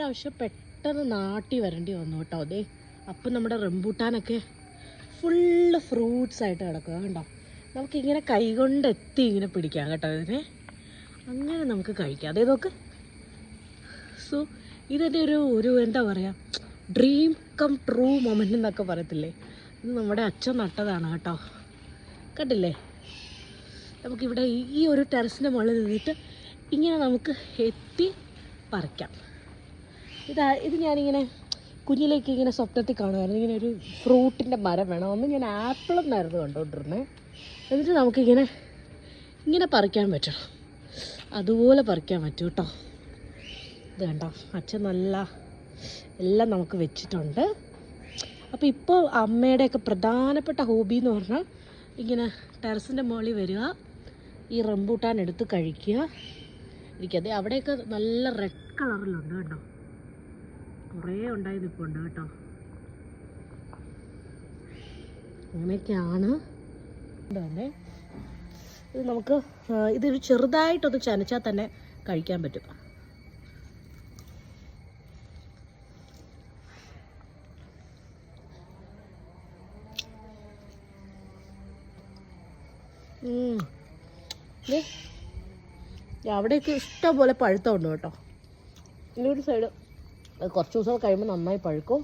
പ്രാവശ്യം പെട്ടെന്ന് നാട്ടി വരേണ്ടി വന്നു കേട്ടോ. അതെ, അപ്പം നമ്മുടെ റംബൂട്ടാനൊക്കെ ഫുള്ള് ഫ്രൂട്ട്സ് ആയിട്ട് കിടക്കുക കണ്ടോ. നമുക്കിങ്ങനെ കൈകൊണ്ട് എത്തി ഇങ്ങനെ പിടിക്കാം കേട്ടോ ഇതിനെ, അങ്ങനെ നമുക്ക് കഴിക്കാം. അതേ നോക്ക്. സോ ഇതെൻ്റെ ഒരു എന്താ പറയുക, ഡ്രീം കം ട്രൂ മൊമെൻ്റ് എന്നൊക്കെ പറയത്തില്ലേ, ഇത് നമ്മുടെ അച്ഛൻ നട്ടതാണ് കേട്ടോ. കണ്ടില്ലേ, നമുക്കിവിടെ ഈ ഒരു ടെറസിൻ്റെ മുകളിൽ നിന്നിട്ട് ഇങ്ങനെ നമുക്ക് എത്തി പറിക്കാം. ഇത് ഞാനിങ്ങനെ കുഞ്ഞിലേക്ക് ഇങ്ങനെ സ്വപ്നത്തിൽ കാണുമായിരുന്നു, ഇങ്ങനെ ഒരു ഫ്രൂട്ടിൻ്റെ മരം വേണം. ഒന്ന് ഞാൻ ആപ്പിളെന്നായിരുന്നു കണ്ടുകൊണ്ടിരുന്നത്. എന്നിട്ട് നമുക്കിങ്ങനെ പറിക്കാൻ പറ്റണം, അതുപോലെ പറിക്കാൻ പറ്റും കേട്ടോ. ഇത് കണ്ടോ, അച്ഛൻ നല്ല എല്ലാം നമുക്ക് വെച്ചിട്ടുണ്ട്. അപ്പോൾ ഇപ്പോൾ അമ്മയുടെയൊക്കെ പ്രധാനപ്പെട്ട ഹോബി എന്ന് പറഞ്ഞാൽ ഇങ്ങനെ ടെറസിൻ്റെ മുകളിൽ വരിക, ഈ റംബൂട്ടാൻ എടുത്ത് കഴിക്കുക, ഇരിക്കാതെ. അവിടെയൊക്കെ നല്ല റെഡ് കളറിലുണ്ട് കേട്ടോ, കുറേ ഉണ്ടായി നിൽപ്പുണ്ട് കേട്ടോ. അങ്ങനെയൊക്കെയാണ് തന്നെ. ഇത് നമുക്ക് ഇതൊരു ചെറുതായിട്ടൊന്ന് ചനച്ചാൽ തന്നെ കഴിക്കാൻ പറ്റും. അവിടെയൊക്കെ ഇഷ്ടം പോലെ പഴുത്തമുണ്ട് കേട്ടോ. ഇതിൻ്റെ ഒരു സൈഡ് കുറച്ച് ദിവസം കഴിയുമ്പോൾ നന്നായി പഴുക്കും.